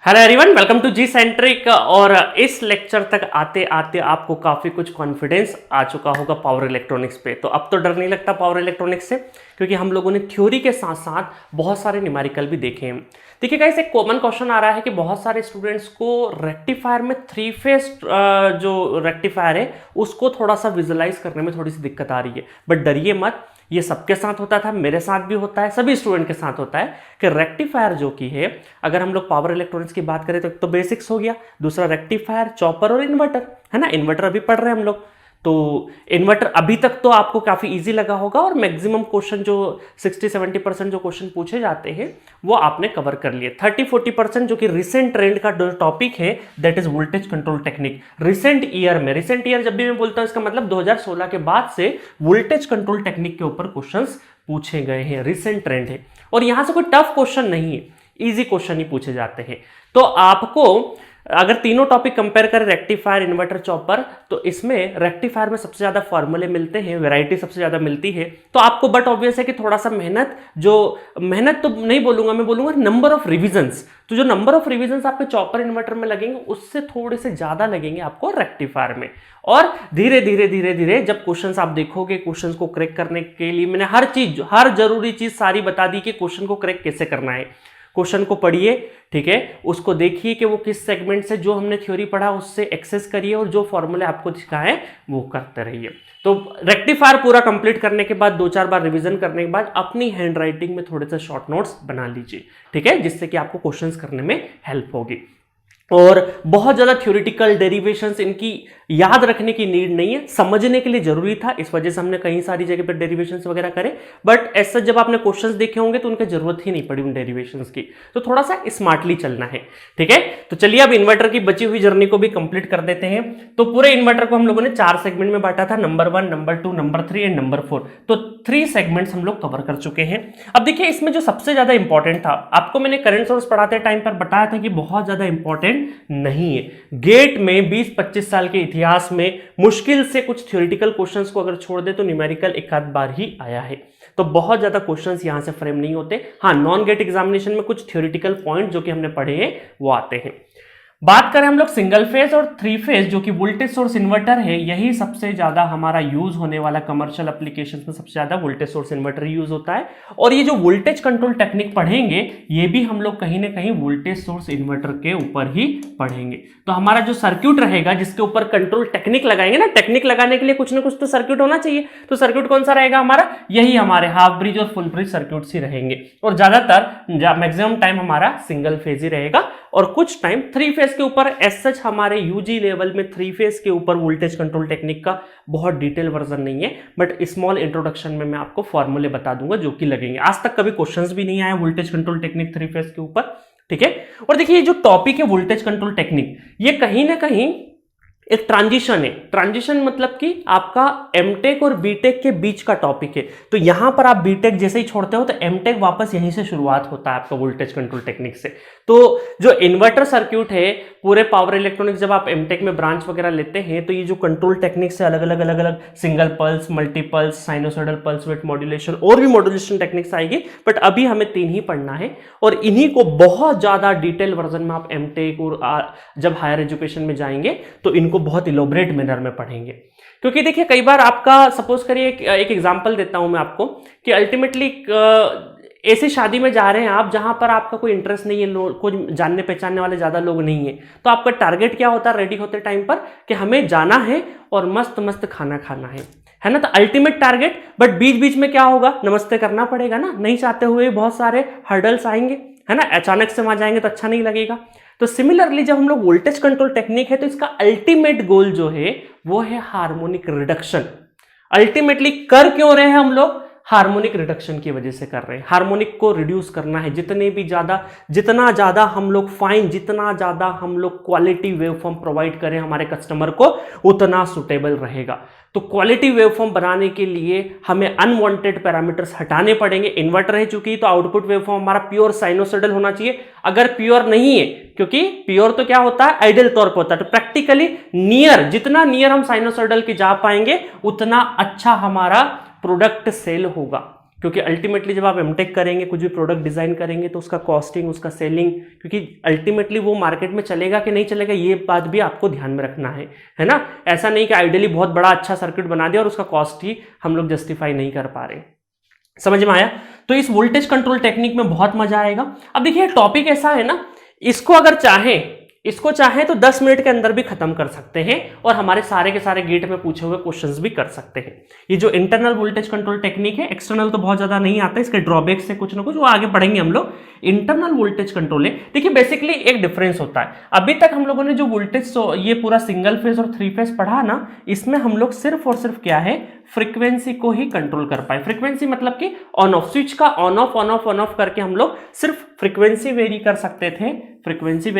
Hello everyone, welcome to G centric. और इस lecture तक आते आते आपको काफ़ी कुछ कॉन्फिडेंस आ चुका होगा पावर इलेक्ट्रॉनिक्स पे। तो अब तो डर नहीं लगता पावर इलेक्ट्रॉनिक्स से, क्योंकि हम लोगों ने थ्योरी के साथ साथ बहुत सारे न्यूमेरिकल भी देखे हैं। देखिए गाइस, एक कॉमन क्वेश्चन आ रहा है कि बहुत सारे स्टूडेंट्स को रेक्टिफायर में थ्री फेज जो रेक्टिफायर है उसको थोड़ा सा विजुलाइज करने में थोड़ी सी दिक्कत आ रही है। बट डरिए मत, ये सबके साथ होता था, मेरे साथ भी होता है, सभी स्टूडेंट के साथ होता है कि रेक्टिफायर जो कि है, अगर हम लोग पावर इलेक्ट्रॉनिक्स की बात करें तो बेसिक्स हो गया, दूसरा रेक्टिफायर, चॉपर और इन्वर्टर, है ना। इन्वर्टर अभी पढ़ रहे हैं हम लोग, तो इन्वर्टर अभी तक तो आपको काफी इजी लगा होगा और मैक्सिमम क्वेश्चन जो 60-70% जो क्वेश्चन पूछे जाते हैं वो आपने कवर कर लिए। 30-40% जो कि रिसेंट ट्रेंड का टॉपिक है, that is voltage control technique. Recent year में, रिसेंट ईयर जब भी मैं बोलता हूं इसका मतलब 2016 के बाद से वोल्टेज कंट्रोल टेक्निक के ऊपर क्वेश्चंस पूछे गए हैं, रिसेंट ट्रेंड है। और यहां से कोई टफ क्वेश्चन नहीं है, इजी क्वेश्चन ही पूछे जाते हैं। तो आपको अगर तीनों टॉपिक कंपेयर करें, रेक्टिफायर, इन्वर्टर, चॉपर, तो इसमें रेक्टिफायर में सबसे ज्यादा फॉर्मूले मिलते हैं, वैरायटी सबसे ज्यादा मिलती है। तो आपको बट ऑब्वियस है कि थोड़ा सा मेहनत तो नहीं बोलूंगा, मैं बोलूंगा नंबर ऑफ रिविजन्स। तो जो नंबर ऑफ रिविजन्स आपके चॉपर इन्वर्टर में लगेंगे उससे थोड़े से ज्यादा लगेंगे आपको रेक्टिफायर में। और धीरे धीरे जब क्वेश्चंस आप देखोगे, क्वेश्चंस को क्रैक करने के लिए मैंने हर जरूरी चीज सारी बता दी कि क्वेश्चन को क्रैक कैसे करना है। क्वेश्चन को पढ़िए, ठीक है, उसको देखिए कि वो किस सेगमेंट से, जो हमने थ्योरी पढ़ा उससे एक्सेस करिए और जो फॉर्मूले आपको सिखाए वो करते रहिए। तो रेक्टिफायर पूरा कंप्लीट करने के बाद 2-4 बार रिवीजन करने के बाद अपनी हैंड राइटिंग में थोड़े से शॉर्ट नोट्स बना लीजिए, ठीक है, जिससे कि आपको क्वेश्चंस करने में हेल्प होगी। और बहुत ज्यादा थ्योरेटिकल डेरिवेशंस इनकी याद रखने की नीड नहीं है, समझने के लिए जरूरी था, इस वजह से हमने कई सारी जगह पर डेरिवेशंस वगैरह करे। बट ऐसा जब आपने क्वेश्चंस देखे होंगे तो उनकी जरूरत ही नहीं पड़ी उन डेरिवेशंस की, तो थोड़ा सा स्मार्टली चलना है, ठीक है। तो चलिए अब इन्वर्टर की बची हुई जर्नी को भी कंप्लीट कर देते हैं। तो पूरे इन्वर्टर को हम लोगों ने 4 सेगमेंट में बांटा था, number 1, number 2, number 3 and number 4। तो 3 सेगमेंट्स हम लोग कवर कर चुके हैं। अब देखिए, इसमें जो सबसे ज्यादा इंपॉर्टेंट था, आपको मैंने करंट सोर्स पढ़ाते टाइम पर बताया था कि बहुत ज्यादा इंपॉर्टेंट नहीं है। गेट में 20-25 साल के इतिहास में मुश्किल से कुछ थ्योरेटिकल क्वेश्चंस को अगर छोड़ दे तो न्यूमेरिकल एक आध बार ही आया है। तो बहुत ज्यादा क्वेश्चंस यहां से फ्रेम नहीं होते। हाँ, नॉन गेट एग्जामिनेशन में कुछ थ्योरेटिकल पॉइंट जो कि हमने पढ़े हैं वो आते हैं। बात करें हम लोग सिंगल फेज और 3 फेज, जो कि वोल्टेज सोर्स इन्वर्टर है, यही सबसे ज्यादा हमारा यूज होने वाला, कमर्शियल एप्लीकेशंस में सबसे ज्यादा वोल्टेज सोर्स इन्वर्टर यूज होता है। और ये जो वोल्टेज कंट्रोल टेक्निक पढ़ेंगे ये भी हम लोग कहीं ना कहीं वोल्टेज सोर्स इन्वर्टर के ऊपर ही पढ़ेंगे। तो हमारा जो सर्क्यूट रहेगा जिसके ऊपर कंट्रोल टेक्निक लगाएंगे ना, टेक्निक लगाने के लिए कुछ ना कुछ तो सर्क्यूट होना चाहिए। तो सर्क्यूट कौन सा रहेगा हमारा? यही हमारे हाफ ब्रिज और फुल ब्रिज सर्क्यूट्स ही रहेंगे। और ज्यादातर मैक्सिमम टाइम हमारा सिंगल फेज ही रहेगा और कुछ टाइम 3 फेज के ऊपर। एज सच हमारे यूजी लेवल में 3 फेज के ऊपर वोल्टेज कंट्रोल टेक्निक का बहुत डिटेल वर्जन नहीं है, बट स्मॉल इंट्रोडक्शन में मैं आपको फॉर्मूले बता दूंगा जो कि लगेंगे। आज तक कभी क्वेश्चंस भी नहीं आए वोल्टेज कंट्रोल टेक्निक 3 फेज के ऊपर, ठीक है। और देखिए, ये जो टॉपिक है वोल्टेज कंट्रोल टेक्निक, ये कहीं ना कहीं एक ट्रांजिशन है। ट्रांजिशन मतलब कि आपका एमटेक और बीटेक के बीच का टॉपिक है। तो यहां पर आप बीटेक जैसे ही छोड़ते हो तो एमटेक वापस यहीं से शुरुआत होता है आपका वोल्टेज कंट्रोल टेक्निक से। तो जो इन्वर्टर सर्क्यूट है पूरे पावर इलेक्ट्रॉनिक्स, जब आप एमटेक में ब्रांच वगैरह लेते हैं तो ये जो कंट्रोल टेक्निक से अलग अलग single pulse, multiples, sinusoidal pulse width modulation और भी मॉड्यूलेशन टेक्निक्स आएगी, बट अभी हमें 3 ही पढ़ना है। और इन्हीं को बहुत ज्यादा डिटेल वर्जन में आप एमटेक और जब हायर एजुकेशन में जाएंगे तो इनको बहुत इलोबरेट मैनर में पढ़ेंगे। क्योंकि देखिए, कई बार आपका, सपोज करिए एक एग्जांपल देता हूं मैं आपको कि अल्टीमेटली ऐसी शादी में जा रहे हैं आप जहां पर आपका कोई इंटरेस्ट नहीं है, कोई जानने पहचानने वाले ज्यादा लोग नहीं है, तो आपका टारगेट क्या होता है रेडी होते टाइम पर कि हमें जाना है और मस्त मस्त खाना खाना है ना। तो अल्टीमेट टारगेट, बट बीच बीच में क्या होगा, नमस्ते करना पड़ेगा ना, नहीं चाहते हुए बहुत सारे हर्डल्स आएंगे, है ना। अचानक से वहां जाएंगे तो अच्छा नहीं लगेगा। तो सिमिलरली जब हम लोग वोल्टेज कंट्रोल टेक्निक है तो इसका अल्टीमेट गोल जो है वो है हार्मोनिक रिडक्शन। अल्टीमेटली कर क्यों रहे हैं हम लोग? हार्मोनिक रिडक्शन की वजह से कर रहे हैं। हार्मोनिक को रिड्यूस करना है, जितना ज्यादा हम लोग फाइन, जितना ज्यादा हम लोग क्वालिटी वेवफॉर्म प्रोवाइड करें हमारे कस्टमर को, उतना सुटेबल रहेगा। तो क्वालिटी वेवफॉर्म बनाने के लिए हमें अनवांटेड पैरामीटर्स हटाने पड़ेंगे। इन्वर्टर है चूंकि, तो आउटपुट वेवफॉर्म हमारा प्योर साइनोसॉइडल होना चाहिए। अगर प्योर नहीं है, क्योंकि प्योर तो क्या होता है, आइडियल तौर पर होता है, तो प्रैक्टिकली नियर, जितना नियर हम साइनोसॉइडल के जा पाएंगे उतना अच्छा हमारा प्रोडक्ट सेल होगा। क्योंकि अल्टीमेटली जब आप एमटेक करेंगे, कुछ भी प्रोडक्ट डिजाइन करेंगे, तो उसका कॉस्टिंग, उसका सेलिंग, क्योंकि अल्टीमेटली वो मार्केट में चलेगा कि नहीं चलेगा ये बात भी आपको ध्यान में रखना है ना। ऐसा नहीं कि आइडियली बहुत बड़ा अच्छा सर्किट बना दिया और उसका कॉस्ट ही हम लोग जस्टिफाई नहीं कर पा रहे। समझ में आया? तो इस वोल्टेज कंट्रोल टेक्निक में बहुत मजा आएगा। अब देखिए टॉपिक ऐसा है ना, इसको अगर चाहें तो 10 मिनट के अंदर भी खत्म कर सकते हैं और हमारे सारे के सारे गेट में पूछे हुए क्वेश्चंस भी कर सकते हैं। ये जो इंटरनल वोल्टेज कंट्रोल टेक्निक है, एक्सटर्नल तो बहुत ज्यादा नहीं आता, इसके ड्रॉबैक्स है कुछ ना कुछ, वो आगे पढ़ेंगे हम लोग। इंटरनल वोल्टेज कंट्रोल है, देखिए बेसिकली एक डिफरेंस होता है। अभी तक हम लोगों ने जो वोल्टेज ये पूरा सिंगल फेज और 3 फेज पढ़ा ना, इसमें हम लोग सिर्फ और सिर्फ क्या है, फ्रीक्वेंसी को ही कंट्रोल कर पाए। फ्रीक्वेंसी मतलब कि ऑन ऑफ, स्विच का ऑन ऑफ करके हम लोग सिर्फ फ्रीक्वेंसी वेरी कर सकते थे। फ्रीक्वेंसी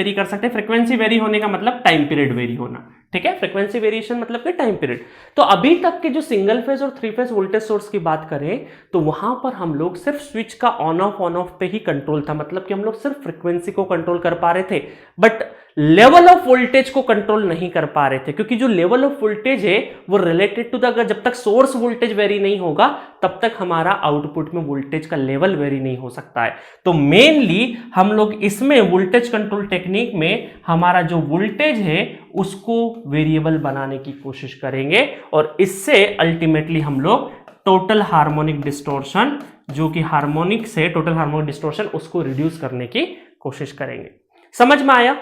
वेरी होने का मतलब टाइम पीरियड वेरी होना, ठीक है। फ्रीक्वेंसी वेरिएशन मतलब कि टाइम पीरियड। तो अभी तक के जो सिंगल फेज और 3 फेज वोल्टेज सोर्स की बात करें तो वहां पर हम लोग सिर्फ स्विच का ऑन ऑफ पे ही कंट्रोल था, मतलब कि हम लोग सिर्फ फ्रीक्वेंसी को कंट्रोल कर पा रहे थे, बट लेवल ऑफ वोल्टेज को कंट्रोल नहीं कर पा रहे थे, क्योंकि जो लेवल ऑफ वोल्टेज है वो रिलेटेड टू द, अगर जब तक सोर्स वोल्टेज वेरी नहीं होगा तब तक हमारा आउटपुट में वोल्टेज का लेवल वेरी नहीं हो सकता है। तो मेनली हम लोग इसमें वोल्टेज कंट्रोल टेक्निक में हमारा जो वोल्टेज है उसको वेरिएबल बनाने की कोशिश करेंगे और इससे अल्टीमेटली हम लोग टोटल हार्मोनिक डिस्टॉर्शन, जो कि हार्मोनिक से टोटल हार्मोनिक डिस्टॉर्शन, उसको रिड्यूस करने की कोशिश करेंगे। समझ में आया?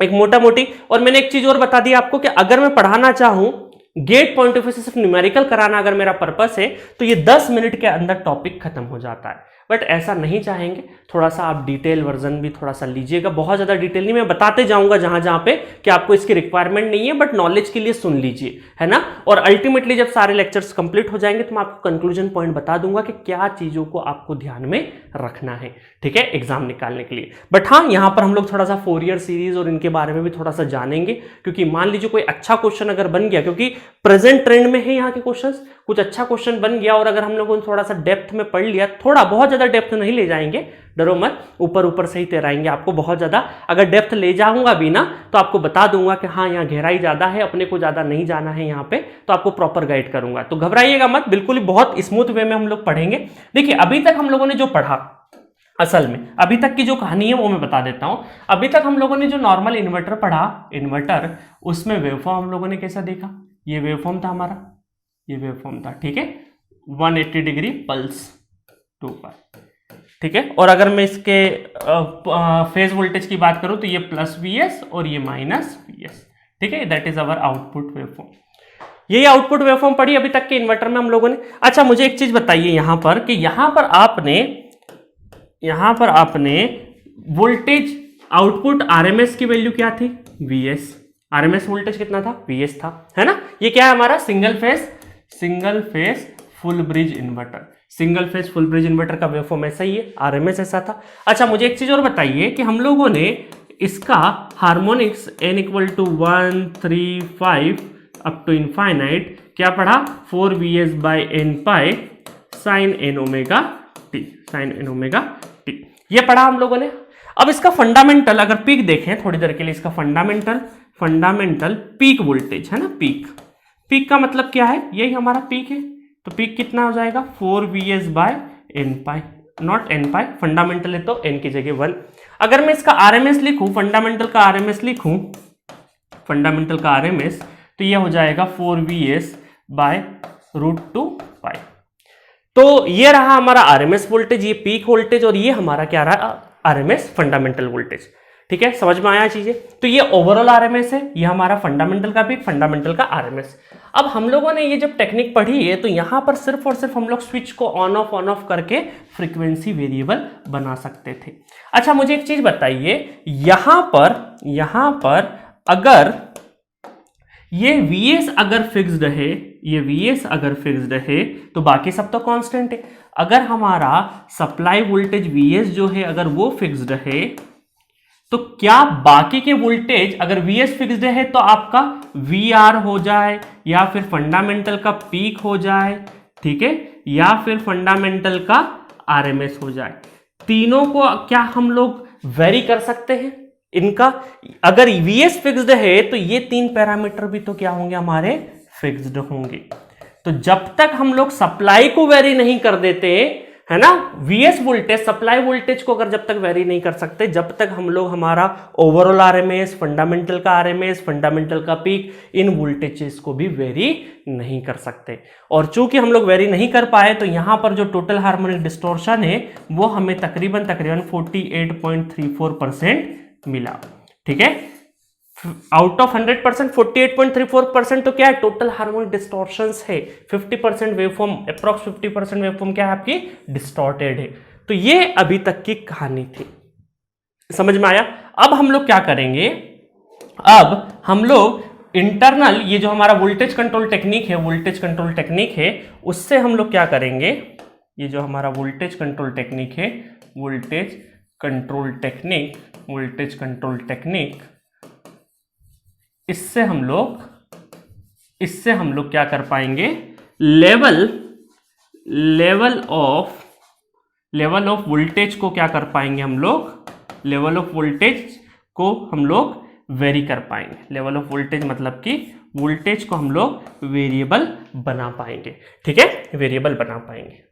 एक मोटा मोटी। और मैंने एक चीज और बता दी आपको कि अगर मैं पढ़ाना चाहूं, गेट पॉइंट ऑफ व्यू से सिर्फ न्यूमेरिकल कराना अगर मेरा पर्पस है, तो ये 10 मिनट के अंदर टॉपिक खत्म हो जाता है। बट ऐसा नहीं चाहेंगे, थोड़ा सा आप डिटेल वर्जन भी थोड़ा सा लीजिएगा, बहुत ज्यादा डिटेल नहीं, मैं बताते जाऊंगा जहां जहां पे कि आपको इसकी रिक्वायरमेंट नहीं है, बट नॉलेज के लिए सुन लीजिए, है ना। और अल्टीमेटली जब सारे लेक्चर्स कंप्लीट हो जाएंगे तो मैं आपको कंक्लूजन पॉइंट बता दूंगा कि क्या चीजों को आपको ध्यान में रखना है, ठीक है, एग्जाम निकालने के लिए। बट हाँ, यहां पर हम लोग थोड़ा सा फोरियर सीरीज और इनके बारे में भी थोड़ा सा जानेंगे, क्योंकि मान लीजिए कोई अच्छा क्वेश्चन अगर बन गया, क्योंकि प्रेजेंट ट्रेंड में है यहाँ के क्वेश्चंस, कुछ अच्छा क्वेश्चन बन गया और अगर हम लोगों ने थोड़ा सा डेप्थ में पढ़ लिया, थोड़ा बहुत ज्यादा डेप्थ नहीं ले जाएंगे, डरो मत, ऊपर से ही तैराएंगे आपको बहुत ज्यादा। अगर डेप्थ ले जाऊंगा भी ना तो आपको बता दूंगा कि हाँ यहाँ गहराई ज्यादा है, अपने को ज्यादा नहीं जाना है यहाँ पे, तो आपको प्रॉपर गाइड करूंगा। तो घबराइएगा मत, बिल्कुल ही बहुत स्मूथ वे में हम लोग पढ़ेंगे। देखिए अभी तक हम लोगों ने जो पढ़ा, असल में अभी तक की जो कहानी है वो मैं बता देता हूं। अभी तक हम लोगों ने जो नॉर्मल इन्वर्टर पढ़ा, इन्वर्टर, उसमें वेवफॉर्म हम लोगों ने कैसा देखा, ये वेवफॉर्म था हमारा, ये वेवफॉर्म था, ठीक है, 180 डिग्री पल्स 2 पर, ठीक है। और अगर मैं इसके फेज वोल्टेज की बात करूं तो ये प्लस Vs और ये माइनस Vs, ठीक है, that is our output waveform. यही आउटपुट वेवफॉर्म पढ़ी अभी तक के इन्वर्टर में हम लोगों ने। अच्छा मुझे एक चीज बताइए यहां पर कि यहां पर आपने वोल्टेज आउटपुट आरएमएस की वैल्यू क्या थी, Vs, आरएमएस वोल्टेज कितना था, Vs था, है ना। ये क्या है हमारा single phase full bridge inverter. Single phase full bridge inverter का वेवफॉर्म ऐसा ही है, आरएमएस ऐसा था। अच्छा मुझे एक चीज और बताइए कि हम लोगों ने इसका harmonics n = 1, 3, 5 up to infinite क्या पढ़ा, 4Vs/n pi sin n omega t, ये पढ़ा हम लोगों ने। अब इसका फंडामेंटल अगर पीक देखें थोड़ी देर के लिए, इसका फंडामेंटल पीक वोल्टेज है ना, पीक का मतलब क्या है, यही हमारा पीक है। तो पीक कितना हो जाएगा, 4Vs/n pi, not n pi, fundamental है तो n की जगह 1। अगर मैं इसका आरएमएस लिखूं, फंडामेंटल का आरएमएस, तो ये हो जाएगा 4Vs/√2 पाई। तो ये रहा हमारा आरएमएस वोल्टेज, ये पीक वोल्टेज, और ये हमारा क्या रहा, आरएमएस फंडामेंटल वोल्टेज, ठीक है। समझ में आया चीजें। तो ये ओवरऑल आरएमएस है, ये हमारा फंडामेंटल का पीक, फंडामेंटल का आरएमएस। अब हम लोगों ने ये जब टेक्निक पढ़ी है तो यहां पर सिर्फ और सिर्फ हम लोग स्विच को ऑन ऑफ करके फ्रीक्वेंसी वेरिएबल बना सकते थे। अच्छा मुझे एक चीज बताइए, यहां पर अगर ये Vs अगर फिक्स्ड है, तो बाकी सब तो कांस्टेंट है। अगर हमारा सप्लाई वोल्टेज Vs जो है अगर वो फिक्स्ड है, तो क्या बाकी के वोल्टेज अगर Vs फिक्स्ड है तो आपका VR हो जाए, या फिर फंडामेंटल का पीक हो जाए, ठीक है, या फिर फंडामेंटल का RMS हो जाए, तीनों को क्या हम लोग वेरी कर सकते हैं इनका। अगर Vs फिक्स्ड है तो ये 3 पैरामीटर भी तो क्या होंगे, हमारे फिक्स्ड होंगे। तो जब तक हम लोग सप्लाई को वेरी नहीं कर देते है ना। वीएस वोल्टेज, सप्लाई वोल्टेज को अगर जब तक वेरी नहीं कर सकते, जब तक हम लोग हमारा ओवरऑल आरएमएस, फंडामेंटल का आरएमएस, फंडामेंटल का पीक, इन वोल्टेजेस को भी वेरी नहीं कर सकते। और चूंकि हम लोग वेरी नहीं कर पाए तो यहां पर जो टोटल हार्मोनिक डिस्टॉर्शन है वो हमें तकरीबन 48.34% मिला। ठीक है, आउट ऑफ 100% 48.34% तो क्या है, टोटल हार्मोनिक डिस्टॉर्शंस है। 50% वेवफॉर्म, अप्रॉक्स 50% वेवफॉर्म क्या है आपकी, डिस्टॉर्टेड है। तो ये अभी तक की कहानी थी, समझ में आया। अब हम लोग क्या करेंगे, अब हम लोग इंटरनल, ये जो हमारा वोल्टेज कंट्रोल टेक्निक है, वोल्टेज कंट्रोल टेक्निक है, उससे हम लोग क्या करेंगे, ये जो हमारा वोल्टेज कंट्रोल टेक्निक है, voltage control technique, voltage control technique, इससे हम लोग क्या कर पाएंगे, लेवल ऑफ वोल्टेज को क्या कर पाएंगे हम लोग, लेवल ऑफ वोल्टेज को हम लोग वेरी कर पाएंगे। लेवल ऑफ वोल्टेज मतलब कि वोल्टेज को हम लोग वेरिएबल बना पाएंगे। ठीक है, वेरिएबल बना पाएंगे।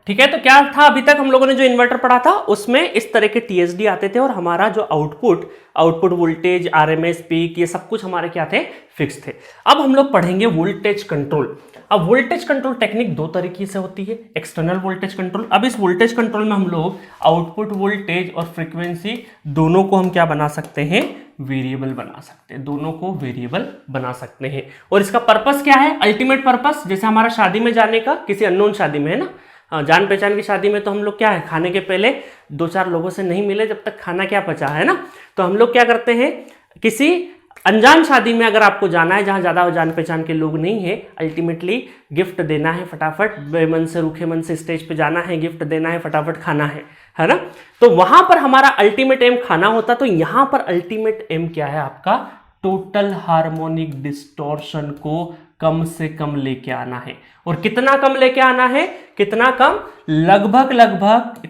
ठीक है, तो क्या था, अभी तक हम लोगों ने जो इन्वर्टर पढ़ा था उसमें इस तरह के टीएसडी आते थे और हमारा जो आउटपुट वोल्टेज, आरएमएस, पीक, ये सब कुछ हमारे क्या थे, फिक्स थे। अब हम लोग पढ़ेंगे वोल्टेज कंट्रोल। अब वोल्टेज कंट्रोल टेक्निक दो तरीके से होती है, एक्सटर्नल वोल्टेज कंट्रोल। अब इस वोल्टेज कंट्रोल में हम लोग आउटपुट वोल्टेज और फ्रीक्वेंसी दोनों को हम क्या बना सकते हैं, वेरिएबल बना सकते हैं, दोनों को वेरिएबल बना सकते हैं। और इसका पर्पस क्या है, अल्टीमेट पर्पस, जैसे हमारा शादी में जाने का, किसी अननोन शादी में है ना, जान पहचान की शादी में तो हम लोग क्या है, खाने के पहले 2-4 लोगों से नहीं मिले जब तक खाना क्या पचा है ना, तो हम लोग क्या करते हैं, किसी अनजान शादी में अगर आपको जाना है जहां ज्यादा जान पहचान के लोग नहीं है, अल्टीमेटली गिफ्ट देना है, फटाफट बेमन से रूखे मन से स्टेज पे जाना है, गिफ्ट देना है, फटाफट खाना है ना। तो वहां पर हमारा अल्टीमेट एम खाना होता, तो यहां पर अल्टीमेट एम क्या है आपका, टोटल हार्मोनिक डिस्टॉर्शन को कम से कम लेके आना है। और कितना कम लेके आना है, कितना कम, लगभग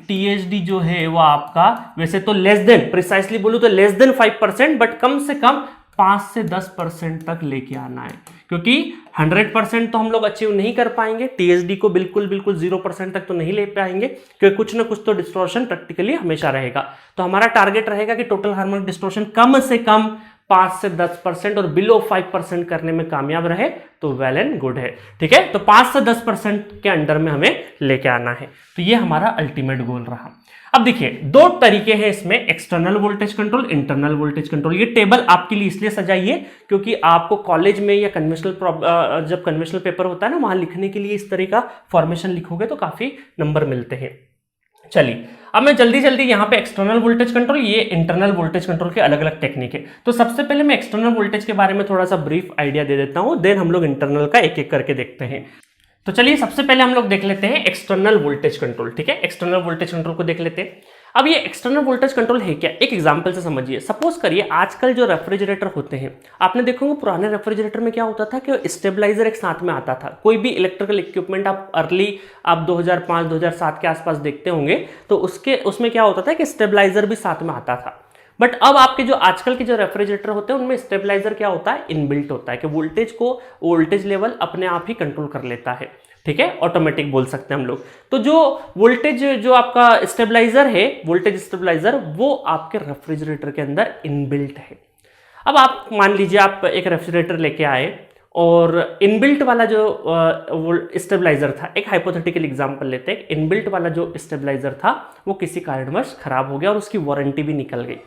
टीएचडी जो है वो आपका, वैसे तो लेस देन, प्रिसाइसली बोलूं तो लेस देन 5%, बट कम से कम 5 से 10% तक लेके आना है, क्योंकि 100% तो हम लोग अचीव नहीं कर पाएंगे, टीएचडी को बिल्कुल 0% तक तो नहीं ले पाएंगे, क्योंकि कुछ ना कुछ तो डिस्टॉर्शन प्रैक्टिकली हमेशा रहेगा। तो हमारा टारगेट रहेगा कि टोटल हार्मोनिक डिस्टॉर्शन कम से कम 5 से 10% और बिलो 5% करने में कामयाब रहे तो वेल एंड गुड है। ठीक है, तो 5 से 10% के अंडर में हमें लेके आना है। तो ये हमारा अल्टीमेट गोल रहा। अब देखिए, दो तरीके हैं इसमें, external voltage control, internal voltage control. ये टेबल आपके लिए इसलिए सजाई है क्योंकि आपको कॉलेज में या कन्वेंशनल, जब कन्वेंशनल पेपर होता है ना, वहां लिखने के लिए इस तरह का फॉर्मेशन लिखोगे तो काफी नंबर मिलते हैं। चलिए, अब मैं जल्दी यहाँ पे एक्सटर्नल वोल्टेज कंट्रोल, ये इंटरनल वोल्टेज कंट्रोल के अलग अलग टेक्निक है। तो सबसे पहले मैं एक्सटर्नल वोल्टेज के बारे में थोड़ा सा ब्रीफ आइडिया दे देता हूं, देन हम लोग इंटरनल का एक एक करके देखते हैं। तो चलिए, सबसे पहले हम लोग देख लेते हैं एक्सटर्नल वोल्टेज कंट्रोल। ठीक है, एक्सटर्नल वोल्टेज कंट्रोल को देख लेते हैं। अब ये एक्सटर्नल वोल्टेज कंट्रोल है क्या, एक एग्जांपल से समझिए। सपोज करिए आजकल जो रेफ्रिजरेटर होते हैं, आपने देखोगे पुराने रेफ्रिजरेटर में क्या होता था कि स्टेबलाइजर एक साथ में आता था। कोई भी इलेक्ट्रिकल इक्विपमेंट आप 2005-2007 के आसपास देखते होंगे तो उसमें क्या होता था कि स्टेबलाइजर भी साथ में आता था। बट अब आपके जो आजकल के जो रेफ्रिजरेटर होते हैं उनमें स्टेबलाइजर क्या होता है, इनबिल्ट होता है कि वोल्टेज लेवल अपने आप ही कंट्रोल कर लेता है। ठीक है, ऑटोमेटिक बोल सकते हैं हम लोग। तो जो वोल्टेज जो आपका स्टेबलाइजर है, वोल्टेज स्टेबलाइजर, वो आपके रेफ्रिजरेटर के अंदर इनबिल्ट है। अब आप मान लीजिए आप एक रेफ्रिजरेटर लेके आए और इनबिल्ट वाला जो स्टेबलाइजर था, एक हाइपोथेटिकल एग्जांपल लेते हैं, इनबिल्ट वाला जो स्टेबलाइजर था वो किसी कारणवश खराब हो गया और उसकी वारंटी भी निकल गई।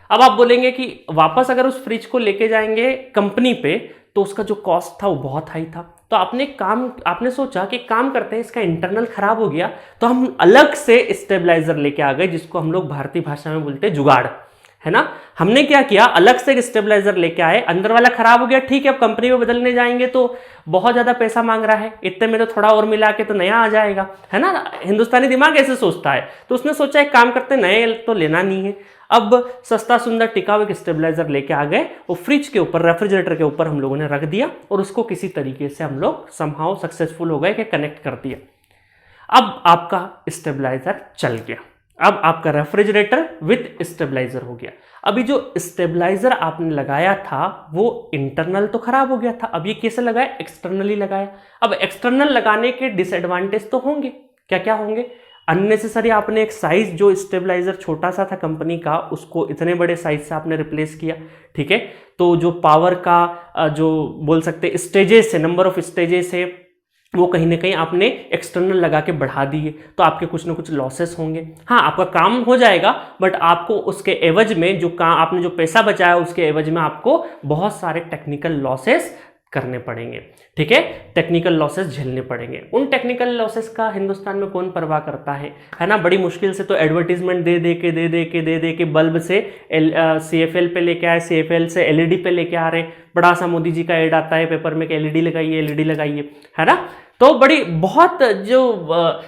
अब आप बोलेंगे कि वापस अगर उस फ्रिज को लेके जाएंगे कंपनी पे तो उसका जो कॉस्ट था वो बहुत हाई था। तो आपने सोचा कि काम करते हैं, इसका इंटरनल खराब हो गया तो हम अलग से स्टेबलाइजर लेके आ गए, जिसको हम लोग भारतीय भाषा में बोलते हैं जुगाड़, है ना। हमने क्या किया, अलग से स्टेबलाइजर लेके आए, अंदर वाला खराब हो गया, ठीक है, अब कंपनी में बदलने जाएंगे तो बहुत ज्यादा पैसा मांग रहा है, इतने में तो थोड़ा और मिला के तो नया आ जाएगा, है ना। हिंदुस्तानी दिमाग ऐसे सोचता है। तो उसने सोचा एक काम करते, नए तो लेना नहीं है, अब सस्ता सुंदर टिकाऊ एक स्टेबलाइजर लेके आ गए, वो फ्रिज के ऊपर, रेफ्रिजरेटर के ऊपर हम लोगों ने रख दिया और उसको किसी तरीके से हम लोग समहाउ सक्सेसफुल हो गए कि कनेक्ट कर दिया। अब आपका स्टेबलाइजर चल गया। अब आपका रेफ्रिजरेटर विथ स्टेबलाइजर हो गया। अभी जो स्टेबलाइजर आपने लगाया था वो इंटरनल तो खराब हो गया था, अब ये कैसे लगाया, एक्सटर्नली लगाया। अब एक्सटर्नल लगाने के डिसएडवांटेज तो होंगे, क्या क्या होंगे, अननेसेसरी आपने एक साइज जो स्टेबलाइजर छोटा सा था कंपनी का उसको इतने बड़े साइज से आपने रिप्लेस किया, ठीक है। तो जो पावर का जो बोल सकते स्टेजेस है, नंबर ऑफ स्टेजेस है, वो कहीं ना कहीं आपने एक्सटर्नल लगा के बढ़ा दिए, तो आपके कुछ ना कुछ लॉसेस होंगे। हाँ, आपका काम हो जाएगा, बट आपको उसके एवज में जो काम आपने जो पैसा बचाया उसके एवज में आपको बहुत सारे टेक्निकल लॉसेस करने पड़ेंगे, ठीक है, टेक्निकल लॉसेस झेलने पड़ेंगे। उन टेक्निकल लॉसेस का हिंदुस्तान में कौन परवाह करता है ना। बड़ी मुश्किल से तो एडवर्टीजमेंट दे के बल्ब से CFL पे लेके आए, CFL से LED पे लेके आ रहे हैं, बड़ा सा मोदी जी का एड आता है पेपर में कि LED लगाइए, है ना। तो बड़ी बहुत जो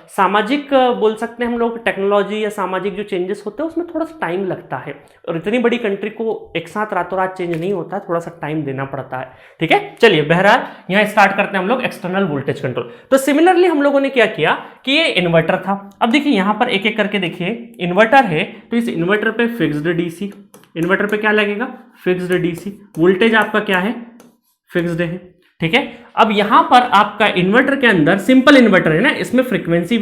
सामाजिक बोल सकते हैं हम लोग टेक्नोलॉजी या सामाजिक जो चेंजेस होते हैं उसमें थोड़ा सा टाइम लगता है, और इतनी बड़ी कंट्री को एक साथ रातों रात चेंज नहीं होता है, थोड़ा सा टाइम देना पड़ता है, ठीक है। चलिए बहरहाल यहाँ स्टार्ट करते हैं हम लोग एक्सटर्नल वोल्टेज कंट्रोल। तो सिमिलरली हम लोगों ने क्या किया कि ये इन्वर्टर था। अब देखिए यहाँ पर एक एक करके देखिए, इन्वर्टर है तो इस इन्वर्टर पे फिक्स्ड DC, इन्वर्टर पे क्या लगेगा, फिक्स्ड DC, वोल्टेज आपका क्या है, फिक्स्ड है, ठीक है। अब यहां पर आपका इन्वर्टर के अंदर सिंपल इन्वर्टर है ना, इसमें फ्रीक्वेंसी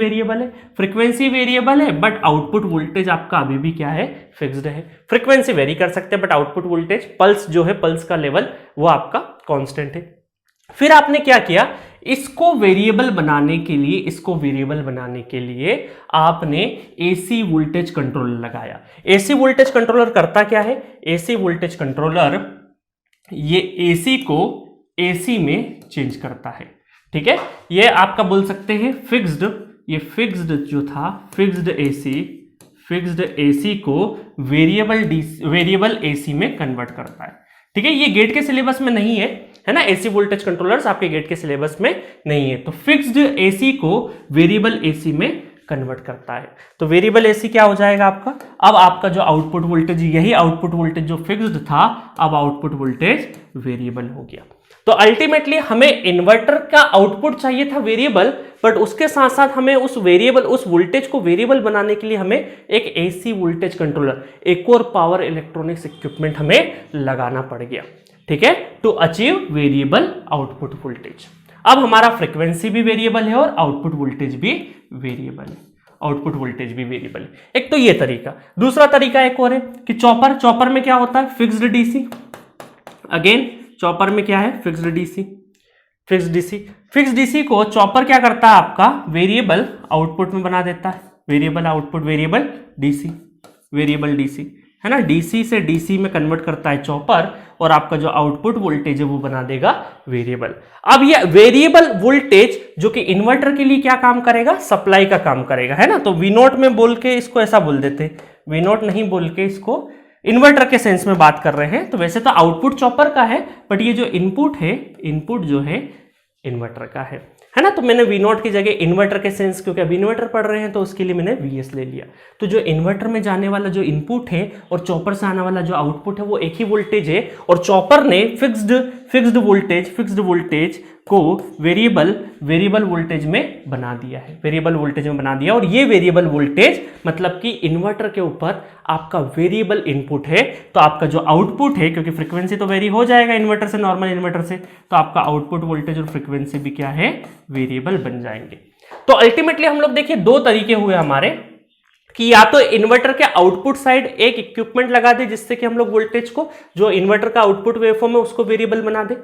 वेरिएबल है, बट आउटपुट वोल्टेज आपका अभी भी क्या है, फिक्स्ड है। फ्रीक्वेंसी वेरी कर सकते हैं बट आउटपुट वोल्टेज, पल्स जो है, पल्स का लेवल वो आपका कांस्टेंट है। फिर आपने क्या किया, इसको वेरिएबल बनाने के लिए आपने AC वोल्टेज कंट्रोलर लगाया। AC वोल्टेज कंट्रोलर करता क्या है, AC वोल्टेज कंट्रोलर ये AC को AC में चेंज करता है, ठीक है। ये आपका बोल सकते हैं फिक्स्ड, ये फिक्स्ड जो था, फिक्स्ड AC को वेरिएबल AC में कन्वर्ट करता है, ठीक है। ये गेट के सिलेबस में नहीं है ना, AC वोल्टेज कंट्रोलर्स आपके गेट के सिलेबस में नहीं है। तो फिक्स्ड AC को वेरिएबल AC में कन्वर्ट करता है। तो वेरिएबल AC क्या हो जाएगा आपका, अब आपका जो आउटपुट वोल्टेज, यही आउटपुट वोल्टेज जो फिक्स्ड था, अब आउटपुट वोल्टेज वेरिएबल हो गया। तो अल्टीमेटली हमें इन्वर्टर का आउटपुट चाहिए था वेरिएबल, बट उसके साथ साथ हमें उस वोल्टेज को वेरिएबल बनाने के लिए हमें एक AC वोल्टेज कंट्रोलर, एक और पावर इलेक्ट्रॉनिक्स इक्विपमेंट हमें लगाना पड़ गया, ठीक है, to achieve variable output voltage. अब हमारा फ्रीक्वेंसी भी वेरिएबल है और आउटपुट वोल्टेज भी वेरिएबल है, एक तो ये तरीका। दूसरा तरीका एक और है कि चॉपर में क्या होता है, फिक्स्ड DC, अगेन चॉपर में क्या है, फिक्स्ड DC को चॉपर क्या करता है आपका, वेरिएबल आउटपुट में बना देता है, वेरिएबल DC है ना, DC से DC में कन्वर्ट करता है चॉपर, और आपका जो आउटपुट वोल्टेज है वो बना देगा वेरिएबल। अब ये वेरिएबल वोल्टेज जो कि इन्वर्टर के लिए क्या काम करेगा, सप्लाई का काम करेगा, है ना। तो V0 में बोल के इसको ऐसा बोल देते, V0 नहीं बोल के इसको इन्वर्टर के सेंस में बात कर रहे हैं। तो वैसे तो आउटपुट चॉपर का है, बट ये जो इनपुट जो है इन्वर्टर का है ना। तो मैंने V0 की जगह इन्वर्टर के सेंस, क्योंकि अब इन्वर्टर पढ़ रहे हैं तो उसके लिए मैंने VS ले लिया। तो जो इन्वर्टर में जाने वाला जो इनपुट है और चॉपर से आने वाला जो आउटपुट है वो एक ही वोल्टेज है, और चॉपर ने फिक्स्ड वोल्टेज को वेरिएबल वोल्टेज में बना दिया और ये वेरिएबल वोल्टेज मतलब कि इन्वर्टर के ऊपर आपका वेरिएबल इनपुट है, तो आपका जो आउटपुट है, क्योंकि फ्रीक्वेंसी तो वेरी हो जाएगा इन्वर्टर से, नॉर्मल इन्वर्टर से, तो आपका आउटपुट वोल्टेज और फ्रीक्वेंसी भी क्या है, वेरिएबल बन जाएंगे। तो अल्टीमेटली हम लोग देखिए दो तरीके हुए हमारे, कि या तो इन्वर्टर के आउटपुट साइड एक इक्विपमेंट लगा दे जिससे कि हम लोग वोल्टेज को, जो इन्वर्टर का आउटपुट वेवफॉर्म है उसको वेरिएबल बना दे,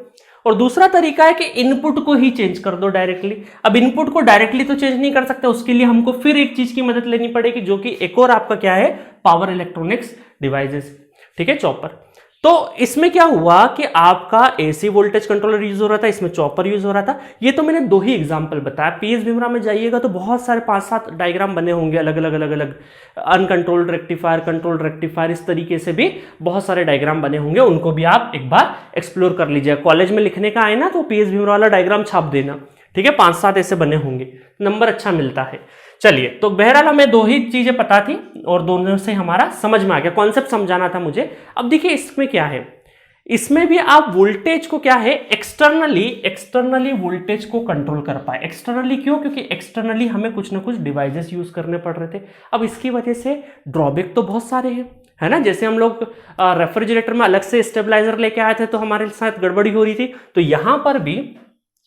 और दूसरा तरीका है कि इनपुट को ही चेंज कर दो डायरेक्टली। अब इनपुट को डायरेक्टली तो चेंज नहीं कर सकते, उसके लिए हमको फिर एक चीज की मदद लेनी पड़ेगी, जो कि एक और आपका क्या है, पावर इलेक्ट्रॉनिक्स डिवाइसेस, ठीक है, चॉपर। तो इसमें क्या हुआ कि आपका AC वोल्टेज कंट्रोलर यूज हो रहा था, इसमें चॉपर यूज हो रहा था। ये तो मैंने दो ही एग्जांपल बताया। PS भीमरा में जाइएगा तो बहुत सारे 5-7 डायग्राम बने होंगे अलग अलग, अनकंट्रोल्ड रेक्टिफायर, कंट्रोल्ड रेक्टिफायर, इस तरीके से भी बहुत सारे डायग्राम बने होंगे, उनको भी आप एक बार एक्सप्लोर कर लीजिए। कॉलेज में लिखने का आए ना तो PS भीमरा वाला डायग्राम छाप देना, ठीक है, 5-7 ऐसे बने होंगे, नंबर अच्छा मिलता है। चलिए, तो बहरहाल हमें दो ही चीजें पता थी और दोनों से हमारा समझ में आ गया, कॉन्सेप्ट समझाना था मुझे। अब देखिए इसमें क्या है, इसमें भी आप वोल्टेज को क्या है एक्सटर्नली वोल्टेज को कंट्रोल कर पाए। एक्सटर्नली क्यों? क्योंकि एक्सटर्नली हमें कुछ ना कुछ डिवाइसेस यूज करने पड़ रहे थे। अब इसकी वजह से ड्रॉबैक तो बहुत सारे हैं, है ना। जैसे हम लोग रेफ्रिजरेटर में अलग से स्टेबलाइजर लेके आए थे तो हमारे साथ गड़बड़ी हो रही थी, तो यहां पर भी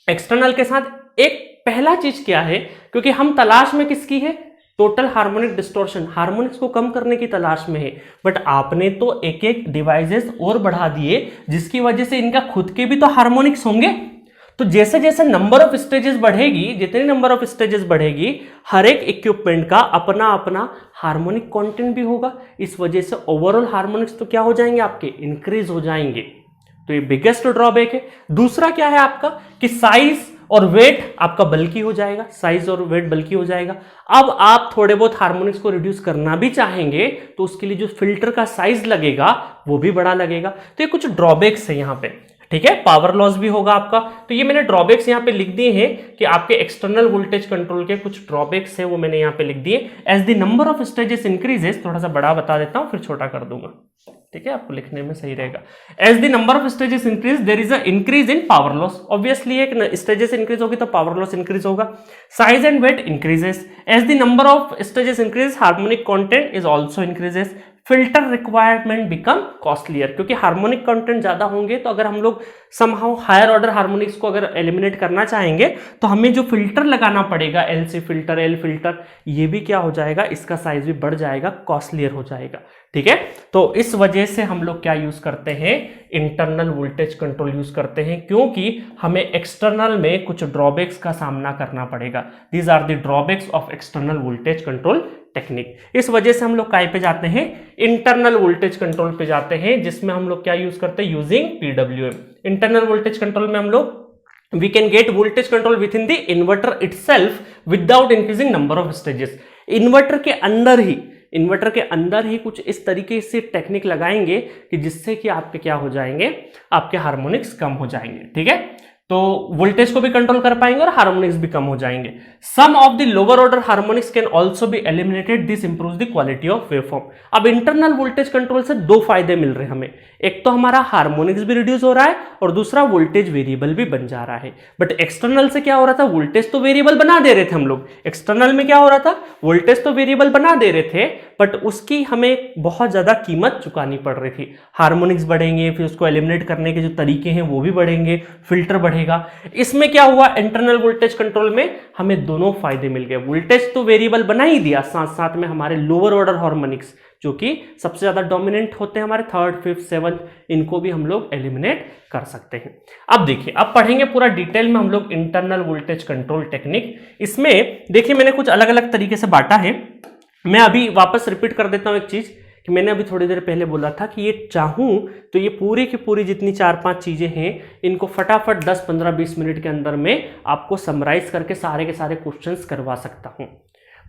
एक्सटर्नल के साथ एक पहला चीज क्या है, क्योंकि हम तलाश में किसकी है, टोटल हार्मोनिक डिस्टॉर्शन, हार्मोनिक्स को कम करने की तलाश में है। बट आपने तो एक एक डिवाइसेस और बढ़ा दिए जिसकी वजह से इनका खुद के भी तो हार्मोनिक्स होंगे। तो जैसे जैसे नंबर ऑफ स्टेजेस बढ़ेगी, जितनी नंबर ऑफ स्टेजेस बढ़ेगी, हर एक इक्विपमेंट का अपना अपना हार्मोनिक कंटेंट भी होगा। इस वजह से ओवरऑल हार्मोनिक्स तो क्या हो जाएंगे आपके, इंक्रीज हो जाएंगे। तो ये बिगेस्ट ड्रॉबैक है। दूसरा क्या है आपका कि साइज और वेट आपका बल्कि हो जाएगा, साइज और वेट बल्कि हो जाएगा। अब आप थोड़े बहुत हार्मोनिक्स को रिड्यूस करना भी चाहेंगे तो उसके लिए जो फिल्टर का साइज लगेगा वो भी बड़ा लगेगा। तो ये कुछ ड्रॉबैक्स है यहाँ पे, ठीक है। पावर लॉस भी होगा आपका। तो ये मैंने ड्रॉबैक्स यहाँ पे लिख दिए हैं कि आपके एक्सटर्नल वोल्टेज कंट्रोल के कुछ ड्रॉबैक्स है, वो मैंने यहाँ पे लिख दिए। As the number of stages increases, थोड़ा सा बड़ा बता देता हूँ फिर छोटा कर दूंगा, ठीक है, आपको लिखने में सही रहेगा। As the number of stages increase there is a increase in power loss. Obviously एक स्टेजेस इंक्रीज होगी तो पावर लॉस इंक्रीज होगा। Size and weight increases. As the number of stages increase harmonic content is also increases. Filter requirement become costlier, क्योंकि harmonic content ज्यादा होंगे तो अगर हम लोग समहाउ हायर ऑर्डर हार्मोनिक्स को अगर एलिमिनेट करना चाहेंगे तो हमें जो फिल्टर लगाना पड़ेगा, LC फिल्टर, L फिल्टर, ये भी क्या हो जाएगा, इसका साइज भी बढ़ जाएगा, कॉस्टलियर हो जाएगा, ठीक है। तो इस वजह से हम लोग क्या यूज करते हैं, इंटरनल वोल्टेज कंट्रोल यूज करते हैं, क्योंकि हमें एक्सटर्नल में कुछ ड्रॉबैक्स का सामना करना पड़ेगा। These are the drawbacks of external voltage control technique. इस वजह से हम लोग काय पे जाते हैं, इंटरनल वोल्टेज कंट्रोल पे जाते हैं, जिसमें हम लोग क्या यूज करते हैं, using PWM। Internal voltage control में हम लोग we can get voltage control within the inverter itself without increasing number of stages. Inverter के अंदर ही कुछ इस तरीके से टेक्निक लगाएंगे कि जिससे कि आपके क्या हो जाएंगे, आपके हार्मोनिक्स कम हो जाएंगे, ठीक है। तो वोल्टेज को भी कंट्रोल कर पाएंगे और हार्मोनिक्स भी कम हो जाएंगे। Some of the lower order harmonics can also be eliminated, this improves the quality of waveform. अब इंटरनल वोल्टेज कंट्रोल से दो फायदे मिल रहे हैं हमें, एक तो हमारा हार्मोनिक्स भी रिड्यूस हो रहा है और दूसरा वोल्टेज वेरिएबल भी बन जा रहा है। बट एक्सटर्नल से क्या हो रहा था, वोल्टेज तो वेरिएबल बना दे रहे थे हम लोग, एक्सटर्नल में क्या हो रहा था, वोल्टेज तो वेरिएबल बना दे रहे थे बट उसकी हमें बहुत ज्यादा कीमत चुकानी पड़ रही थी। हार्मोनिक्स बढ़ेंगे, फिर उसको एलिमिनेट करने के जो तरीके हैं वो भी बढ़ेंगे, फिल्टर बढ़ेगा। इसमें क्या हुआ, इंटरनल वोल्टेज कंट्रोल में हमें दोनों फायदे मिल गए। वोल्टेज तो वेरिएबल बना ही दिया, साथ साथ में हमारे लोअर ऑर्डर हार्मोनिक्स जो कि सबसे ज्यादा डोमिनेंट होते हैं हमारे थर्ड, फिफ्थ, सेवंथ, इनको भी हम लोग एलिमिनेट कर सकते हैं। अब देखिए, अब पढ़ेंगे पूरा डिटेल में हम लोग इंटरनल वोल्टेज कंट्रोल टेक्निक। इसमें देखिए मैंने कुछ अलग अलग तरीके से बांटा है। मैं अभी वापस रिपीट कर देता हूं एक चीज कि मैंने अभी थोड़ी देर पहले बोला था कि ये चाहूं तो ये पूरी की पूरी जितनी 4-5 चीजें हैं इनको फटाफट 10, 15, 20 मिनट के अंदर में आपको समराइज करके सारे के सारे क्वेश्चंस करवा सकता हूं।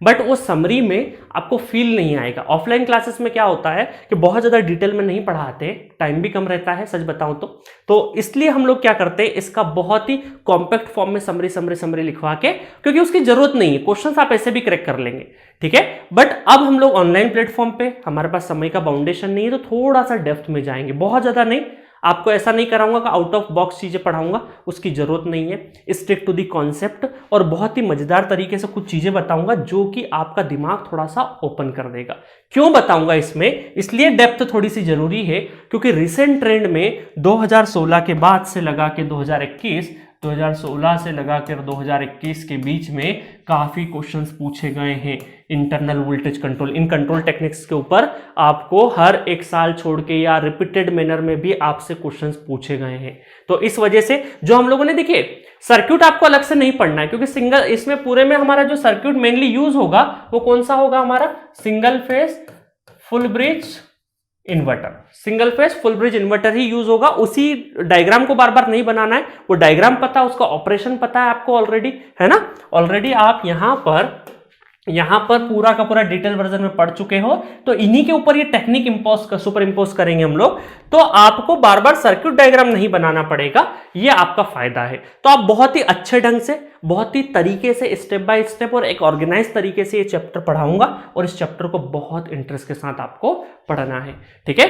बट वो समरी में आपको फील नहीं आएगा। ऑफलाइन क्लासेस में क्या होता है कि बहुत ज्यादा डिटेल में नहीं पढ़ाते, टाइम भी कम रहता है सच बताऊं तो इसलिए हम लोग क्या करते हैं, इसका बहुत ही कॉम्पैक्ट फॉर्म में समरी लिखवा के, क्योंकि उसकी जरूरत नहीं है, क्वेश्चंस आप ऐसे भी क्रैक कर लेंगे, ठीक है। बट अब हम लोग ऑनलाइन प्लेटफॉर्म पे, हमारे पास समय का बाउंडेशन नहीं है तो थोड़ा सा डेप्थ में जाएंगे, बहुत ज्यादा नहीं। आपको ऐसा नहीं कराऊंगा कि आउट ऑफ बॉक्स चीजें पढ़ाऊंगा, उसकी जरूरत नहीं है। स्टिक टू दी कॉन्सेप्ट और बहुत ही मजेदार तरीके से कुछ चीजें बताऊंगा जो कि आपका दिमाग थोड़ा सा ओपन कर देगा। क्यों बताऊंगा इसमें, इसलिए डेप्थ थोड़ी सी जरूरी है क्योंकि रिसेंट ट्रेंड में 2016 के बाद से लगा के 2016 से लगाकर 2021 के बीच में काफी क्वेश्चंस पूछे गए हैं internal voltage control. In control techniques के ऊपर आपको हर एक साल छोड़ के या रिपीटेड मैनर में भी आपसे क्वेश्चंस पूछे गए हैं। तो इस वजह से जो हम लोगों ने, देखिए सर्क्यूट आपको अलग से नहीं पढ़ना है क्योंकि सिंगल, इसमें पूरे में हमारा जो सर्क्यूट मेनली यूज होगा वो कौन सा होगा, हमारा single phase full bridge inverter. Single phase full bridge inverter ही यूज होगा। उसी डायग्राम को बार बार नहीं बनाना है, वो डायग्राम पता है, उसका ऑपरेशन पता है आपको ऑलरेडी, है ना। ऑलरेडी आप यहां पर पूरा का पूरा डिटेल वर्जन में पढ़ चुके हो, तो इन्हीं के ऊपर ये टेक्निक सुपर इंपोज करेंगे हम लोग, तो आपको बार बार सर्क्यूट डायग्राम नहीं बनाना पड़ेगा, ये आपका फायदा है। तो आप बहुत ही अच्छे ढंग से, बहुत ही तरीके से, स्टेप बाय स्टेप और एक ऑर्गेनाइज तरीके से ये चैप्टर पढ़ाऊंगा और इस चैप्टर को बहुत इंटरेस्ट के साथ आपको पढ़ना है, ठीक है।